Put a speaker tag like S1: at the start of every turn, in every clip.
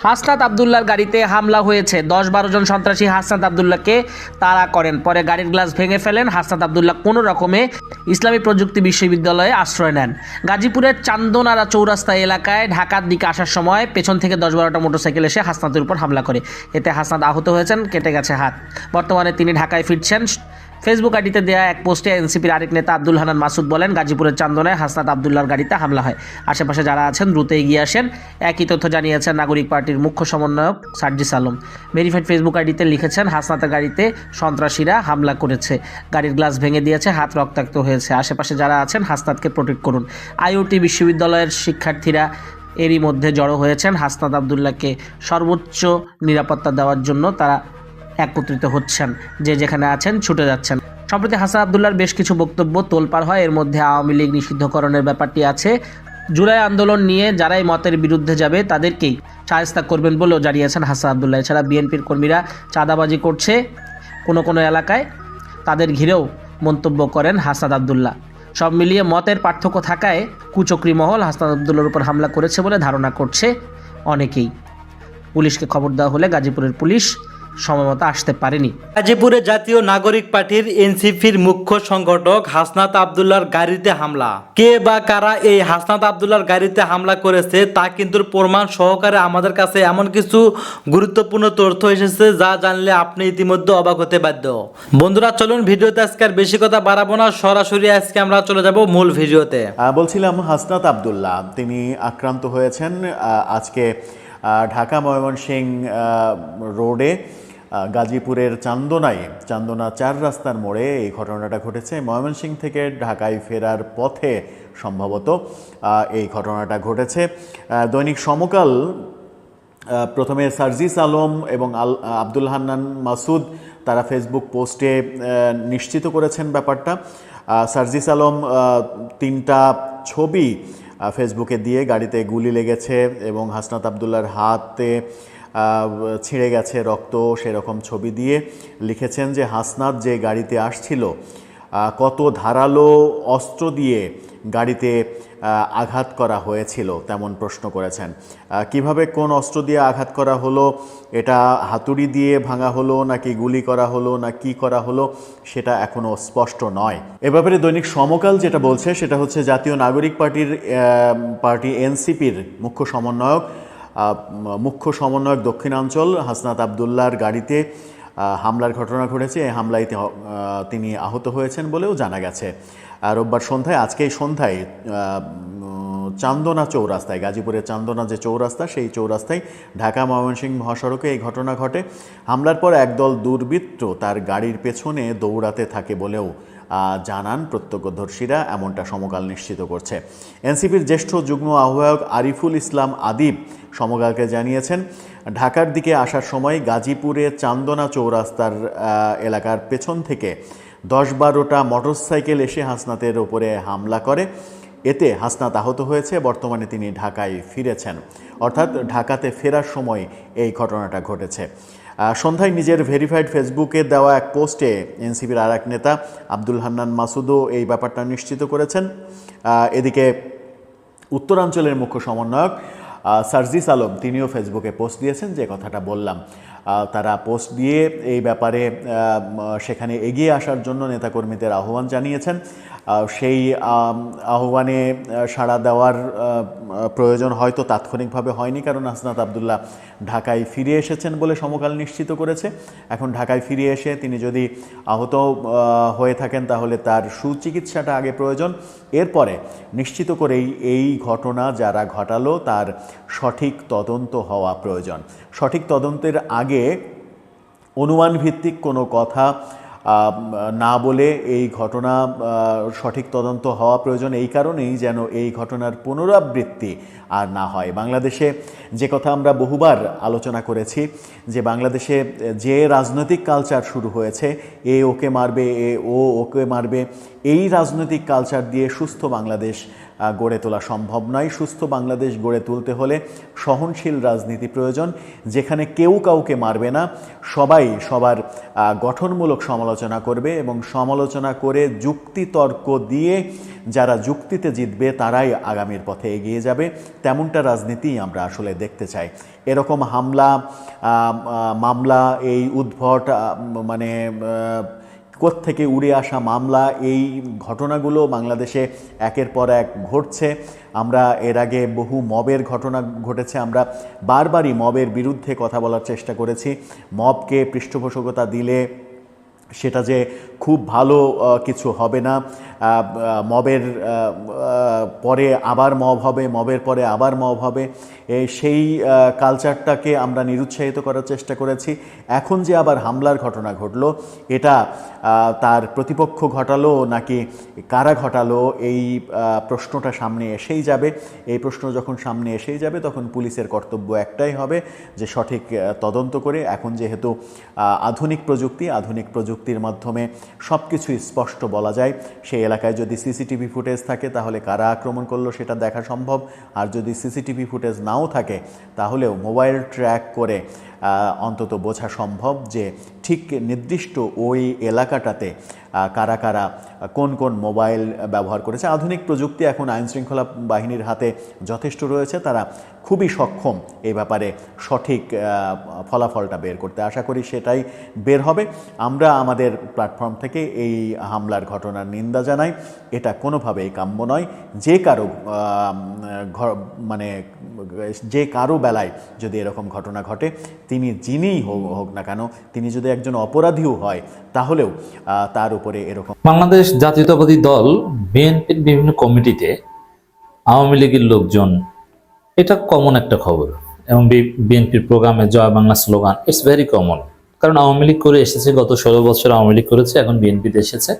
S1: হাসনাত আবদুল্লাহর গাড়িতে হামলা হয়েছে। ১০-১২ জন সন্ত্রাসী হাসনাত আবদুল্লাহকে তাড়া করেন, পরে গাড়ির গ্লাস ভেঙে ফেলেন। হাসনাত আবদুল্লাহ কোনো রকমে ইসলামী প্রযুক্তি বিশ্ববিদ্যালয়ে আশ্রয় নেন। গাজীপুরের চান্দনারা চৌরাস্তা এলাকায় ঢাকার দিকে আসার সময় পেছন থেকে ১০-১২টা মোটরসাইকেল এসে হাসনাতের উপর হামলা করে। এতে হাসনাত আহত হয়েছেন, কেটে গেছে হাত। বর্তমানে তিনি ঢাকায় ফিরছেন। ফেসবুক আইডিতে দেয়া এক পোস্টে এনসিপির আরেক নেতা আব্দুল হান্নান মাসুদ বলেন, গাজীপুরের চান্দনায় হাসনাত আবদুল্লাহর গাড়িতে হামলা হয়। আশেপাশে যারা আছেন দ্রুত এগিয়ে আসেন। একই তথ্য জানিয়েছেন নাগরিক পার্টির মুখ্য সমন্বয়ক সার্জিস আলম। ভেরিফাইড ফেসবুক আইডিতে লিখেছেন, হাসনাতের গাড়িতে সন্ত্রাসীরা হামলা করেছে, গাড়ির গ্লাস ভেঙে দিয়েছে, হাত রক্তাক্ত হয়েছে। আশেপাশে যারা আছেন হাসনাতকে প্রোটেক্ট করুন। আইওটি বিশ্ববিদ্যালয়ের শিক্ষার্থীরা এরই মধ্যে জড়ো হয়েছেন। হাসনাত আবদুল্লাহকে সর্বোচ্চ নিরাপত্তা দেওয়ার জন্য তারা একত্রিত হচ্ছেন, যে যেখানে আছেন ছুটে যাচ্ছেন। সম্প্রতি হাসান আবদুল্লাহর বেশ কিছু বক্তব্য তোলপাড় হয়। এর মধ্যে আওয়ামী লীগ নিষিদ্ধকরণের ব্যাপারটি আছে। জুলাই আন্দোলন নিয়ে যারাই মতের বিরুদ্ধে যাবে তাদেরকেই শায়েস্তা করবেন বলেও জানিয়েছেন হাসান আবদুল্লাহ। এছাড়া বিএনপির কর্মীরা চাঁদাবাজি করছে কোনো কোনো এলাকায়, তাদের ঘিরেও মন্তব্য করেন হাসান আবদুল্লাহ। সব মিলিয়ে মতের পার্থক্য থাকায় কুচক্রী মহল হাসান আবদুল্লাহর উপর হামলা করেছে বলে ধারণা করছে অনেকেই। পুলিশকে খবর দেওয়া হলে গাজীপুরের পুলিশ সময়মতো আসতে পারেনি।
S2: গাজীপুরে জাতীয় নাগরিক পার্টির এনসিপির মুখ্য সংগঠক হাসনাত আবদুল্লাহর গাড়িতে হামলা। কে বা কারা এই হাসনাত আবদুল্লাহর গাড়িতে হামলা করেছে তা কিন্তু প্রমাণ সহকারে আমাদের কাছে এমন কিছু গুরুত্বপূর্ণ তথ্য এসেছে যা জানলে আপনি ইতিমধ্যে অবাক হতে বাধ্য। বন্ধুরা চলুন ভিডিওতে আজকে আর বেশি কথা বাড়াবো না, সরাসরি আজকে আমরা চলে যাব মূল ভিডিওতে।
S3: বলছিলাম হাসনাত আবদুল্লাহ তিনি আক্রান্ত হয়েছেন আজকে ঢাকা ময়মনসিংহ রোডে গাজীপুরের চান্দনা ৪ রাস্তার মোড়ে এই ঘটনাটা ঘটেছে। ময়মনসিংহ থেকে ঢাকায় ফেরার পথে সম্ভবত এই ঘটনাটা ঘটেছে। দৈনিক সমকাল প্রথমে সার্জিস আলম এবং আব্দুল হান্নান মাসুদ তারা ফেসবুক পোস্টে নিশ্চিত করেছেন ব্যাপারটা। সার্জিস আলম ৩টা ছবি ফেসবুকে দিয়ে গাড়িতে গুলি লেগেছে এবং হাসনাত আবদুল্লাহর হাতে ছিঁড়ে গেছে রক্ত, সেরকম ছবি দিয়ে লিখেছেন যে হাসনাত যে গাড়িতে আসছিল কত ধারালো অস্ত্র দিয়ে গাড়িতে আঘাত করা হয়েছিল তেমন প্রশ্ন করেছেন। কিভাবে কোন অস্ত্র দিয়ে আঘাত করা হলো, এটা হাতুড়ি দিয়ে ভাঙা হলো নাকি গুলি করা হলো না কি করা হলো সেটা এখনও স্পষ্ট নয়। এ ব্যাপারে দৈনিক সমকাল যেটা বলছে সেটা হচ্ছে জাতীয় নাগরিক পার্টি এনসিপির মুখ্য সমন্বয়ক দক্ষিণাঞ্চল হাসনাত আবদুল্লাহর গাড়িতে হামলার ঘটনা ঘটেছে। এই হামলায় তিনি আহত হয়েছেন বলেও জানা গেছে। রোববার সন্ধ্যায়, আজকেই সন্ধ্যায় চান্দনা চৌরাস্তায়, গাজীপুরের চান্দনা যে চৌরাস্তা সেই চৌরাস্তায় ঢাকা ময়মনসিংহ মহাসড়কে এই ঘটনা ঘটে। হামলার পর একদল দুর্বৃত্ত তার গাড়ির পেছনে দৌড়াতে থাকে বলেও জানান প্রত্যক্ষদর্শীরা, এমনটা সমকাল নিশ্চিত করছে। এনসিপির জ্যেষ্ঠ যুগ্ম আহ্বায়ক আরিফুল ইসলাম আদিব সমকালকে জানিয়েছেন, ঢাকার দিকে আসার সময় গাজীপুরে চান্দনা চৌরাস্তার এলাকার পেছন থেকে ১০-১২টা মোটরসাইকেল এসে হাসনাতের ওপরে হামলা করে। এতে হাসনাত আহত হয়েছে। বর্তমানে তিনি ঢাকায় ফিরেছেন, অর্থাৎ ঢাকাতে ফেরার সময় এই ঘটনাটা ঘটেছে। সন্ধ্যায় নিজের ভেরিফাইড ফেসবুকে দেওয়া এক পোস্টে এনসিপির আর এক নেতা আব্দুল হান্নান মাসুদও এই ব্যাপারটা নিশ্চিত করেছেন। এদিকে উত্তরাঞ্চলের মুখ্য সমন্বয়ক সার্জিস আলম তিনিও ফেসবুকে পোস্ট দিয়েছেন, যে কথাটা বললাম। তারা পোস্ট দিয়ে এই ব্যাপারে সেখানে এগিয়ে আসার জন্য নেতাকর্মীদের আহ্বান জানিয়েছেন। সেই আহ্বানে সাড়া দেওয়ার প্রয়োজন হয়তো তাৎক্ষণিকভাবে হয়নি, কারণ হাসনাত আবদুল্লাহ ঢাকায় ফিরে এসেছেন বলে সমকাল নিশ্চিত করেছে। এখন ঢাকায় ফিরে এসে তিনি যদি আহত হয়ে থাকেন তাহলে তার সুচিকিৎসাটা আগে প্রয়োজন। এরপরে নিশ্চিত করেই এই ঘটনা যারা ঘটালো তার সঠিক তদন্ত হওয়া প্রয়োজন। সঠিক তদন্তের আগে অনুমান ভিত্তিক কোনো কথা না বলে এই ঘটনা সঠিক তদন্ত হওয়া প্রয়োজন, এই কারণেই যেন এই ঘটনার পুনরাবৃত্তি আর না হয়। বাংলাদেশে যে কথা আমরা বহুবার আলোচনা করেছি যে বাংলাদেশে যে রাজনৈতিক কালচার শুরু হয়েছে, এ ওকে মারবে, ও ওকে মারবে, এই রাজনৈতিক কালচার দিয়ে সুস্থ বাংলাদেশ গড়ে তোলা সম্ভব নয়। সুস্থ বাংলাদেশ গড়ে তুলতে হলে সহনশীল রাজনীতি প্রয়োজন, যেখানে কেউ কাউকে মারবে না, সবাই সবার গঠনমূলক সমালোচনা করবে এবং সমালোচনা করে যুক্তি তর্ক দিয়ে যারা যুক্তিতে জিতবে তারাই আগামীর পথে এগিয়ে যাবে। তেমনটা রাজনীতি আমরা আসলে দেখতে চাই। এরকম হামলা মামলা, এই উদ্ভট মানে কোত্থেকে উড়ে আসা মামলা, এই ঘটনাগুলো বাংলাদেশে একের পর এক ঘটছে। আমরা এর আগে বহু মবের ঘটনা ঘটেছে, আমরা বারবারই মবের বিরুদ্ধে কথা বলার চেষ্টা করেছি। মবকে পৃষ্ঠপোষকতা দিলে সেটা যে খুব ভালো কিছু হবে না, মবের পরে আবার মব হবে, মবের পরে আবার মব হবে, সেই কালচারটাকে আমরা নিরুৎসাহিত করার চেষ্টা করেছি। এখন যে আবার হামলার ঘটনা ঘটলো, এটা তার প্রতিপক্ষ ঘটালো নাকি কারা ঘটালো, এই প্রশ্নটা সামনে এসেই যাবে। এই প্রশ্ন যখন সামনে এসেই যাবে তখন পুলিশের কর্তব্য একটাই হবে যে সঠিক তদন্ত করে, এখন যেহেতু আধুনিক প্রযুক্তির মাধ্যমে সব কিছুই স্পষ্ট বলা যায়, সেই এলাকায় যদি সিসিটিভি ফুটেজ থাকে তাহলে কারা আক্রমণ করলো সেটা দেখা সম্ভব। আর যদি সিসিটিভি ফুটেজ নাও থাকে তাহলেও মোবাইল ট্র্যাক করে অন্তত বোঝা সম্ভব যে ঠিক নির্দিষ্ট ওই এলাকাটাতে কারা কারা কোন কোন মোবাইল ব্যবহার করেছে। আধুনিক প্রযুক্তি এখন আইনশৃঙ্খলা বাহিনীর হাতে যথেষ্ট রয়েছে, তারা খুবই সক্ষম এই ব্যাপারে সঠিক ফলাফলটা বের করতে। আশা করি সেটাই বের হবে। আমরা আমাদের প্ল্যাটফর্ম থেকে এই হামলার ঘটনার নিন্দা জানাই। এটা কোনোভাবেই কাম্য নয়। যে কারো বেলায় যদি এরকম ঘটনা ঘটে, তিনি যিনিই হোক না কেন, তিনি যদি একজন অপরাধীও হয় তাহলেও তার উপরে এরকম।
S4: বাংলাদেশ জাতীয়তাবাদী দল বিএনপির বিভিন্ন কমিটিতে আওয়ামী লীগের লোকজন, এটা কমন একটা খবর। এবং বিএনপির প্রোগ্রামে জয় বাংলা স্লোগান, ইটস ভেরি কমন। কারণ আওয়ামী লীগ করে এসেছে, গত 16 বছর আওয়ামী লীগ করেছে, এখন বিএনপিতে এসেছে,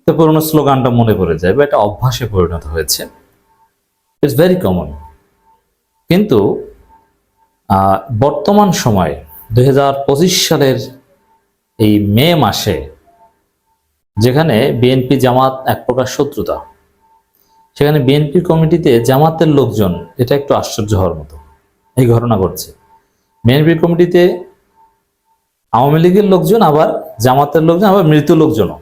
S4: তো পুরোনো স্লোগানটা মনে পড়ে যায় বা এটা অভ্যাসে পরিণত হয়েছে। It's very common. কিন্তু বর্তমান সময়ে 2025 সালের এই মে মাসে, যেখানে বিএনপি জামাত এক প্রকার শত্রুতা, সেখানে বিএনপির কমিটিতে জামাতের লোকজন, এটা একটু আশ্চর্য হওয়ার মতো এই ঘটনা ঘটছে। বিএনপির কমিটিতে আওয়ামী লীগের লোকজন, আবার জামাতের লোকজন, আবার মৃত লোকজনও।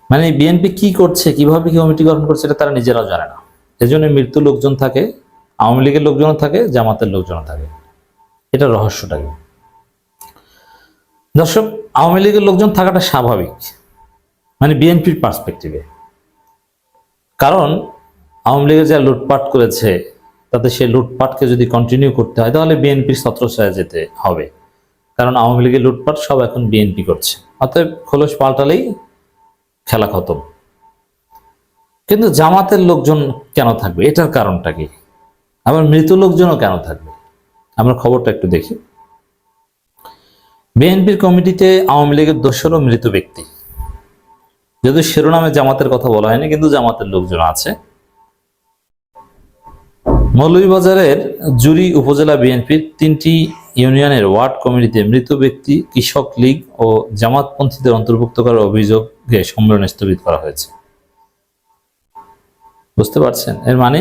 S4: মানে বিএনপি কি করছে, কিভাবে কমিটি গঠন করছে, এটা তারা নিজেরাও জানে না। এজন্য মৃত লোকজন থাকে, আওয়ামী লীগের লোকজনও থাকে, জামাতের লোকজনও থাকে। এটা রহস্যটা কি? দর্শক, আওয়ামী লীগের লোকজন থাকাটা স্বাভাবিক, মানে বিএনপির পার্সপেক্টিভে। কারণ আওয়ামী লীগের যা লুটপাট করেছে, তাতে সেই লুটপাটকে যদি কন্টিনিউ করতে হয় তাহলে বিএনপির ছত্রছায়া যেতে হবে। কারণ আওয়ামী লীগের লুটপাট সব এখন বিএনপি করছে, অতএব খোলস পাল্টালেই খেলা খতম। কিন্তু জামাতের লোকজন কেন থাকবে, এটার কারণটা কি? আবার মৃত লোকজনও কেন থাকবে? আমরা খবরটা একটু দেখি। বিএনপির কমিটিতে আওয়ামী লীগের দোসর মৃত ব্যক্তি, যদিও শিরোনামে জামাতের কথা বলা হয়নি, কিন্তু জামাতের লোকজন আছে। মৌলভীবাজারের জুরি উপজেলা বিএনপির 3টি ইউনিয়নের ওয়ার্ড কমিটিতে মৃত ব্যক্তি, কৃষক লীগ ও জামাতপন্থীদের অন্তর্ভুক্ত করার অভিযোগে সম্মেলন স্থগিত করা হয়েছে। বুঝতে পারছেন? এর মানে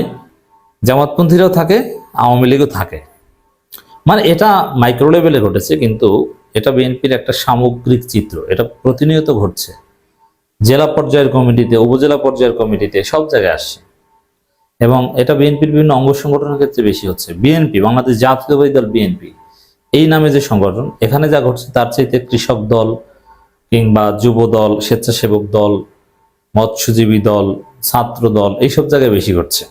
S4: জামাতপন্থীরাও থাকে, আওয়ামী লীগও থাকে। মানে এটা মাইক্রো লেভেলে ঘটেছে, কিন্তু এটা বিএনপির একটা সামগ্রিক চিত্র। এটা প্রতিনিয়ত ঘটছে, জেলা পর্যায়ের কমিটিতে, উপজেলা পর্যায়ের কমিটিতে, সব জায়গায় আসছে। এবং এটা বিএনপির বিভিন্ন অঙ্গ সংগঠনের ক্ষেত্রে বেশি হচ্ছে। বিএনপি, বাংলাদেশ জাতীয়তাবাদী দল বিএনপি এই নামে যে সংগঠন, এখানে যা ঘটছে তার চাইতে কৃষক দল কিংবা যুব দল, স্বেচ্ছাসেবক দল, মৎস্যজীবী দল, ছাত্র দল, এইসব জায়গায় বেশি ঘটছে।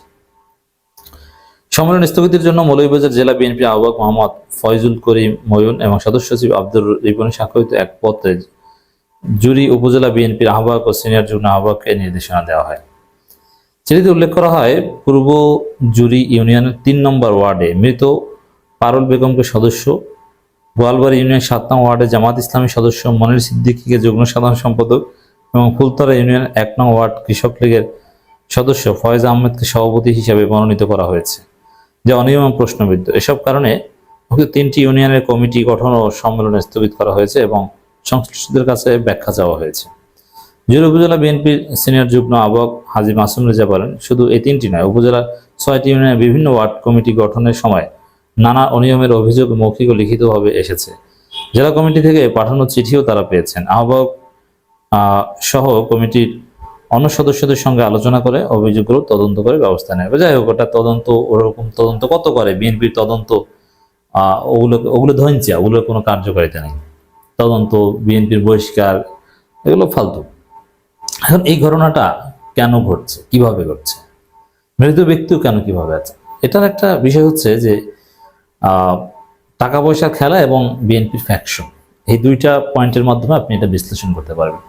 S4: সম্মেলন স্থগিতের জন্য মৌলভীবাজার জেলা বিএনপির আহ্বায়ক মোহাম্মদ ফয়জুল করিম ময়ূন এবং সদস্য সচিব আব্দুর রিপন স্বাক্ষরিত এক পত্রে জুরি উপজেলা বিএনপির আহ্বায়ক ও সিনিয়র যুগ্ম আহ্বায়ককে নির্দেশনা দেওয়া হয়। চিঠিতে উল্লেখ করা হয়, পূর্ব জুরি ইউনিয়নের 3 নম্বর ওয়ার্ডে মৃত পারুল বেগমকে সদস্য, গোয়ালবাড়ি ইউনিয়ন 7 নং ওয়ার্ডে জামাত ইসলামী সদস্য মনির সিদ্দিকীকে যুগ্ম সাধারণ সম্পাদক এবং ফুলতরা ইউনিয়ন 1 নং ওয়ার্ড কৃষক লীগের সদস্য ফয়েজ আহমেদকে সভাপতি হিসাবে মনোনীত করা হয়েছে, যা অনিয়ম প্রশ্নবিদ্ধ। এসব কারণে 3টি ইউনিয়নের কমিটি গঠন ও সম্মেলন স্থগিত করা হয়েছে এবং সংশ্লিষ্টদের কাছে ব্যাখ্যা চাওয়া হয়েছে। জুড়ি উপজেলা বিএনপির সিনিয়র যুগ্ম আহ্বায়ক হাজী মাসুম রেজা বলেন, শুধু এই 3টি নয়, উপজেলা 6টি ইউনিয়নের বিভিন্ন ওয়ার্ড কমিটি গঠনের সময় নানা অনিয়মের অভিযোগ মৌখিক ও লিখিতভাবে এসেছে। জেলা কমিটি থেকে পাঠানো চিঠিও তারা পেয়েছেন। আহ্বায়ক সহ কমিটির অন্য সদস্যদের সঙ্গে আলোচনা করে অভিযোগগুলো তদন্ত করে ব্যবস্থা নেবে। যাই হোক, ওটা তদন্ত, ওরকম তদন্ত কত করে বিএনপির তদন্ত, ওগুলো ধৈর্যা, ওগুলোর কোনো কার্যকারিতা নেই। তদন্ত, বিএনপির বহিষ্কার, এগুলো ফালতু। এখন এই ঘটনাটা কেন ঘটছে, কিভাবে ঘটছে, মৃত ব্যক্তিও কেন কিভাবে আছে, এটার একটা বিষয় হচ্ছে যে টাকা পয়সার খেলা এবং বিএনপির ফ্যাকশন, এই দুইটা পয়েন্টের মাধ্যমে আপনি এটা বিশ্লেষণ করতে পারবেন।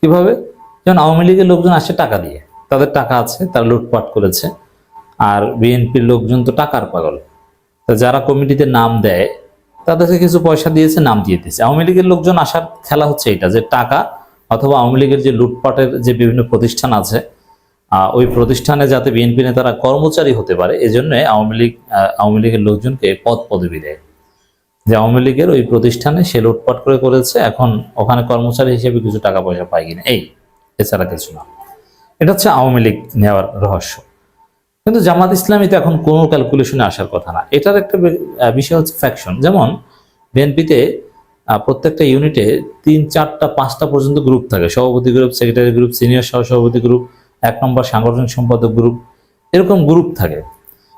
S4: কিভাবে? যেমন আওয়ামী লীগের লোকজন আসে টাকা দিয়ে, তাদের টাকা আছে, তারা লুটপাট করেছে। আর বিএনপির লোকজন তো টাকার পাগল, তা যারা কমিটিতে নাম দেয় তাদেরকে কিছু পয়সা দিয়েছে, নাম দিয়ে দিয়েছে। আওয়ামী লীগের লোকজন আসার খেলা হচ্ছে এটা, যে টাকা অথবা আওয়ামী লীগের যে লুটপাটের যে বিভিন্ন প্রতিষ্ঠান আছে, ওই প্রতিষ্ঠানে যাতে বিএনপি নেতারা কর্মচারী হতে পারে, এজন্য আওয়ামী লীগের লোকজনকে পদ পদবি দেয়, যে আওয়ামী লীগের ওই প্রতিষ্ঠানে সে লুটপাট করেছে, এখন ওখানে কর্মচারী হিসেবে কিছু টাকা পয়সা পায় কিনা, এই, এছাড়া কিছু না। এটা হচ্ছে আওয়ামী লীগ নেওয়ার রহস্য। কিন্তু জামাত ইসলামী তো এখন কোনো ক্যালকুলেশনে আসার কথা না। এটার একটা বিষয় হচ্ছে ফ্যাকশন। যেমন বিএনপিতে প্রত্যেকটা ইউনিটে 3, 4, 5টা পর্যন্ত গ্রুপ থাকে, সভাপতি গ্রুপ, সেক্রেটারি গ্রুপ, সিনিয়র সহসভাপতি গ্রুপ, 1 নম্বর সাংগঠনিক সম্পাদক গ্রুপ, এরকম গ্রুপ থাকে।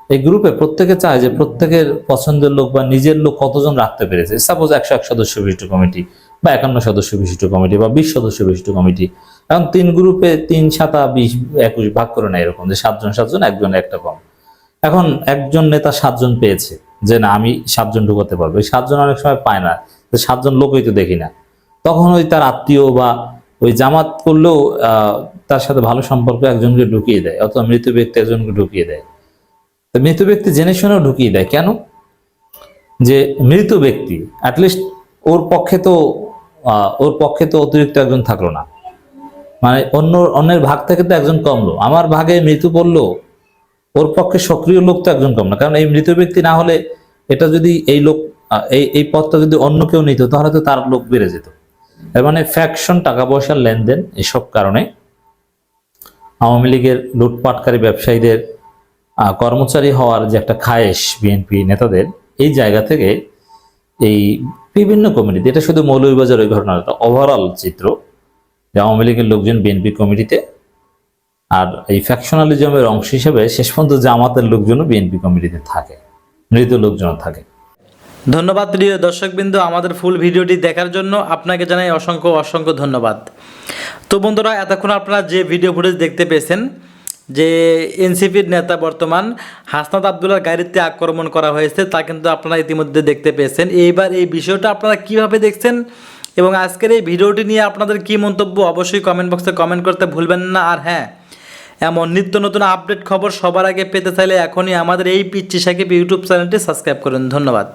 S4: এই গ্রুপে প্রত্যেকে চায় যে প্রত্যেকের পছন্দের লোক বা নিজের লোক কতজন রাখতে পেরেছে। সাপোজ 101 সদস্য বিশিষ্ট কমিটি বা 51 সদস্য বিশিষ্ট কমিটি বা 20 সদস্য বিশিষ্ট কমিটি, এখন 3 গ্রুপে 3, 7, 20, 21 ভাগ করে নেয়, এরকম যে 7 জন, একজন একটা কম। এখন একজন নেতা 7 জন পেয়েছে, যে না আমি 7 জন ঢুকাতে পারবো। এই 7 জন অনেক সময় পায় না, 7 জন লোকই তো দেখি না। তখন ওই তার আত্মীয় বা ওই জামাত করলেও তার সাথে ভালো সম্পর্ক একজনকে ঢুকিয়ে দেয়, অথবা মৃত ব্যক্তি একজনকে ঢুকিয়ে দেয়। তো মৃত ব্যক্তি জেনে শুনেও ঢুকিয়ে দেয়। কেন? যে মৃত ব্যক্তি অ্যাটলিস্ট ওর পক্ষে তো অতিরিক্ত একজন থাকলো না, মানে অন্যের ভাগ থেকে তো একজন কমলো, আমার ভাগে মৃত্যু পড়লো, ওর পক্ষে সক্রিয় লোক তো একজন কম না। কারণ এই মৃত ব্যক্তি না হলে, এটা যদি এই লোক এই পদটা যদি অন্য কেউ নিত, তাহলে তো তার লোক বেড়ে যেত। এর মানে ফ্যাকশন, টাকা পয়সার লেনদেন, এসব কারণে আওয়ামী লীগের লুটপাটকারী ব্যবসায়ীদের কর্মচারী হওয়ার যে একটা খায়েশ বিএনপি নেতাদের, এই জায়গা থেকে এই বিভিন্ন কমিটিতে, এটা শুধু মৌলভীবাজার ওই ঘটনাটা ওভারঅল চিত্র, যে আওয়ামী লীগের লোকজন বিএনপি কমিটিতে, আর এই ফ্যাকশনালিজমের অংশ হিসেবে শেষ পর্যন্ত জামাতের লোকজনও বিএনপি কমিটিতে থাকে, মৃত লোকজনও থাকে।
S2: ধন্যবাদ প্রিয় দর্শকবৃন্দ, আমাদের ফুল ভিডিওটি দেখার জন্য আপনাকে জানাই অসংখ্য অসংখ্য ধন্যবাদ। তো বন্ধুরা, এতক্ষণ আপনারা যে ভিডিও ফুটেজ দেখতে পেয়েছেন, যে এনসিপির নেতা বর্তমান হাসনাত আবদুল্লাহর গাড়িতে আক্রমণ করা হয়েছে, তা কিন্তু আপনারা ইতিমধ্যে দেখতে পেয়েছেন। এইবার এই বিষয়টা আপনারা কিভাবে দেখছেন এবং আজকের এই ভিডিওটি নিয়ে আপনাদের কি মন্তব্য, অবশ্যই কমেন্ট বক্সে কমেন্ট করতে ভুলবেন না। আর হ্যাঁ, এমন নিত্য নতুন আপডেট খবর সবার আগে পেতে চাইলে এখনই আমাদের এই পিচ্চি সাকিব ইউটিউব চ্যানেলটি সাবস্ক্রাইব করুন। ধন্যবাদ।